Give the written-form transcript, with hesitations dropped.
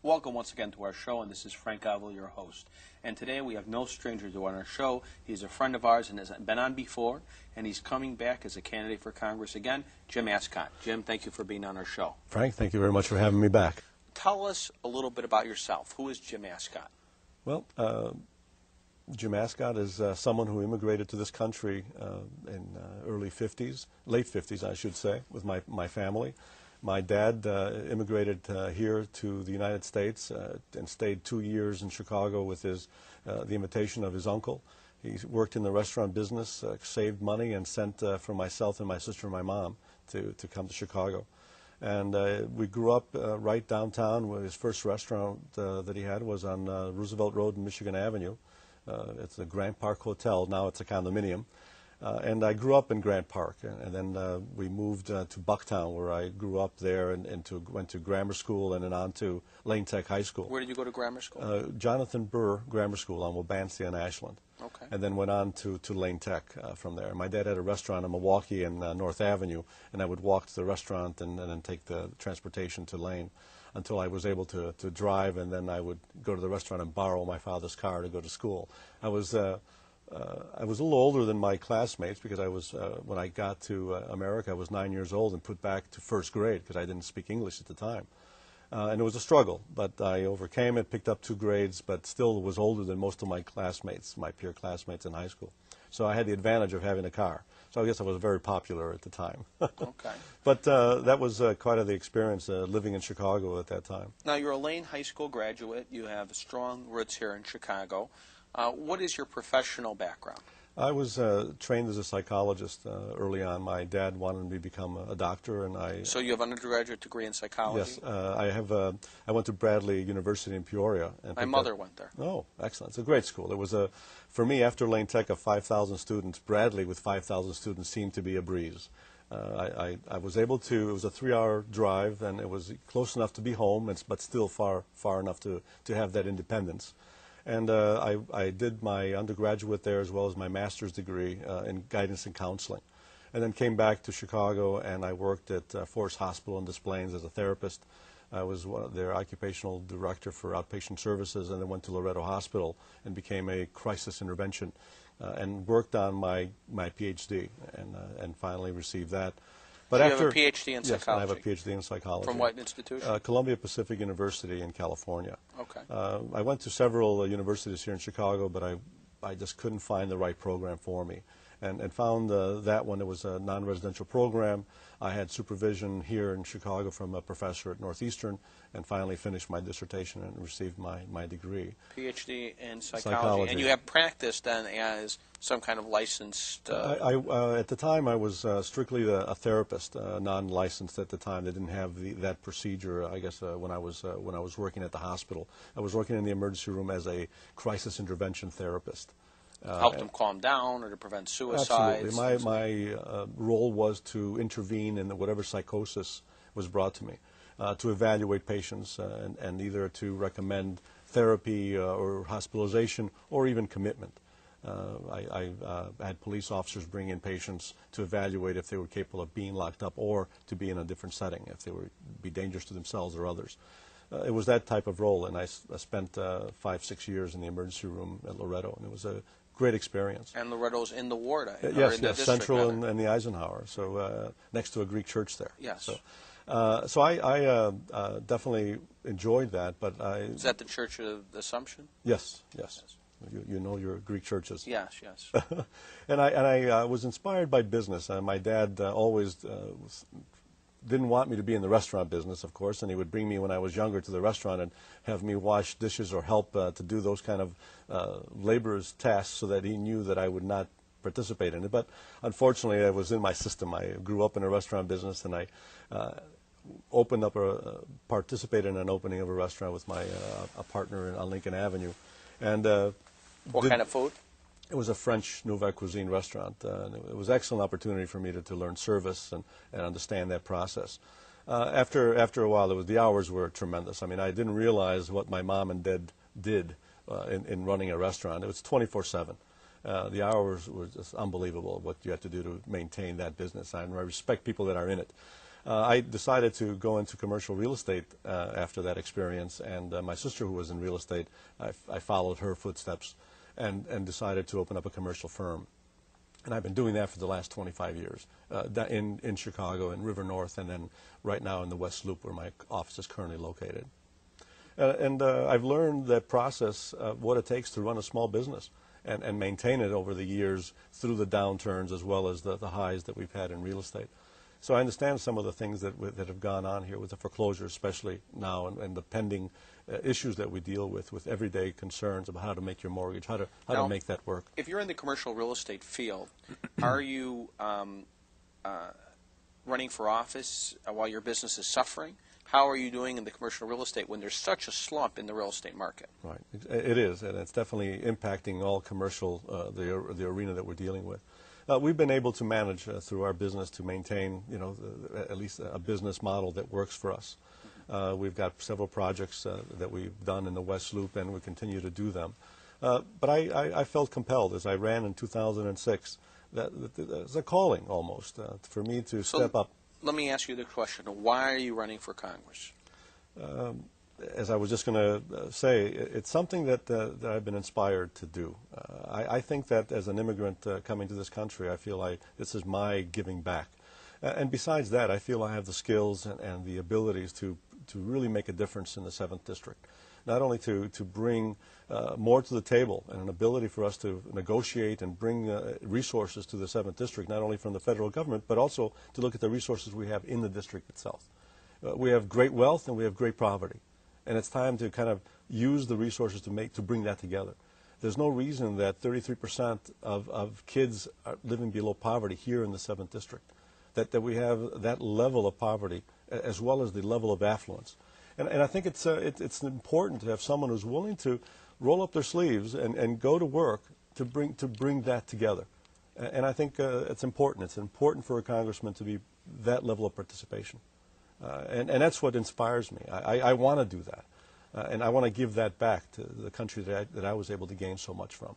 Welcome once again to our show, and this is Frank Avil, your host. And today we have no stranger to our show. He's a friend of ours and has been on before, and he's coming back as a candidate for Congress again, Jim Ascott. Jim, thank you for being on our show. Frank, thank you very much for having me back. Tell us a little bit about yourself. Who is Jim Ascott? Well, Jim Ascott is someone who immigrated to this country in early 50s, late 50s, I should say, with my family. My dad immigrated here to the United States and stayed 2 years in Chicago with the invitation of his uncle. He worked in the restaurant business, saved money, and sent for myself and my sister and my mom to come to Chicago. And we grew up right downtown, where his first restaurant that he had was on Roosevelt Road and Michigan Avenue. It's the Grant Park Hotel. Now it's a condominium. And I grew up in Grant Park, and then we moved to Bucktown, where I grew up there, and went to grammar school and then on to Lane Tech High School. Where did you go to grammar school? Jonathan Burr Grammar School on Wabansie and Ashland. Okay. And then went on to Lane Tech from there. My dad had a restaurant in Milwaukee and North Avenue, and I would walk to the restaurant and then take the transportation to Lane until I was able to drive, and then I would go to the restaurant and borrow my father's car to go to school. I was a little older than my classmates because when I got to America, I was 9 years old and put back to first grade because I didn't speak English at the time. And it was a struggle, but I overcame it, picked up 2 grades, but still was older than most of my classmates, my peer classmates in high school. So I had the advantage of having a car. So I guess I was very popular at the time. Okay. But that was quite the experience living in Chicago at that time. Now, you're a Lane High School graduate. You have strong roots here in Chicago. What is your professional background? I was trained as a psychologist early on. My dad wanted me to become a doctor, and I... So you have an undergraduate degree in psychology? Yes. I went to Bradley University in Peoria. And my mother went there. Oh, excellent. It's a great school. It was for me, after Lane Tech of 5,000 students, Bradley with 5,000 students seemed to be a breeze. I was able to, it was a 3-hour drive, and it was close enough to be home, but still far enough to have that independence. And I did my undergraduate there as well as my master's degree in guidance and counseling. And then came back to Chicago, and I worked at Forest Hospital in Des Plaines as a therapist. I was their occupational director for outpatient services, and then went to Loretto Hospital and became a crisis intervention and worked on my PhD and finally received that. But so you have a PhD in psychology? Yes, I have a PhD in psychology. From what institution? Columbia Pacific University in California. Okay. I went to several universities here in Chicago, but I just couldn't find the right program for me. And found that one. It was a non-residential program. I had supervision here in Chicago from a professor at Northeastern, and finally finished my dissertation and received my degree. PhD in psychology. And you have practiced then as some kind of licensed... At the time, I was strictly a therapist, non-licensed at the time. They didn't have that procedure, I guess, when I was working at the hospital. I was working in the emergency room as a crisis intervention therapist. Help them calm down or to prevent suicides? Absolutely. My role was to intervene in whatever psychosis was brought to me, to evaluate patients and either to recommend therapy or hospitalization or even commitment. I had police officers bring in patients to evaluate if they were capable of being locked up or to be in a different setting, if they would be dangerous to themselves or others. It was that type of role, and I spent 5-6 years in the emergency room at Loretto, and it was a great experience. And Loretto's in the ward, yes, Central and the Eisenhower, so next to a Greek church there. Yes. So I definitely enjoyed that, but Is that the Church of the Assumption? Yes. You know your Greek churches. Yes. And I was inspired by business. My dad always didn't want me to be in the restaurant business, of course, and he would bring me when I was younger to the restaurant and have me wash dishes or help to do those kind of laborious tasks so that he knew that I would not participate in it. But unfortunately, it was in my system. I grew up in a restaurant business, and I participated in an opening of a restaurant with a partner on Lincoln Avenue. And what kind of food? It was a French Nouvelle Cuisine restaurant. And it was an excellent opportunity for me to learn service and understand that process. After a while, the hours were tremendous. I mean, I didn't realize what my mom and dad did in running a restaurant. It was 24/7. The hours were just unbelievable, what you have to do to maintain that business. And I respect people that are in it. I decided to go into commercial real estate after that experience, and my sister, who was in real estate, I followed her footsteps and decided to open up a commercial firm. And I've been doing that for the last 25 years in Chicago, in River North, and then right now in the West Loop, where my office is currently located. And I've learned that process, what it takes to run a small business and maintain it over the years through the downturns as well as the highs that we've had in real estate. So I understand some of the things that have gone on here with the foreclosure, especially now, and the pending issues that we deal with everyday concerns about how to make your mortgage, how to make that work. If you're in the commercial real estate field, are you running for office while your business is suffering? How are you doing in the commercial real estate when there's such a slump in the real estate market? Right, it is, and it's definitely impacting all commercial, the arena that we're dealing with. We've been able to manage through our business to maintain, at least a business model that works for us. We've got several projects that we've done in the West Loop, and we continue to do them. But I felt compelled as I ran in 2006 that it's a calling almost for me to step up. Let me ask you the question: why are you running for Congress? As I was just going to say, it's something that I've been inspired to do. I think that as an immigrant coming to this country, I feel this is my giving back. And besides that, I feel I have the skills and the abilities to really make a difference in the 7th District. Not only to bring more to the table and an ability for us to negotiate and bring resources to the 7th District, not only from the federal government, but also to look at the resources we have in the district itself. We have great wealth and we have great poverty. And it's time to kind of use the resources to bring that together. There's no reason that 33% of kids are living below poverty here in the 7th District, that we have that level of poverty as well as the level of affluence. And I think it's important to have someone who's willing to roll up their sleeves and go to work to bring that together. And I think it's important. It's important for a congressman to be that level of participation. And that's what inspires me. I want to do that. And I want to give that back to the country that I was able to gain so much from.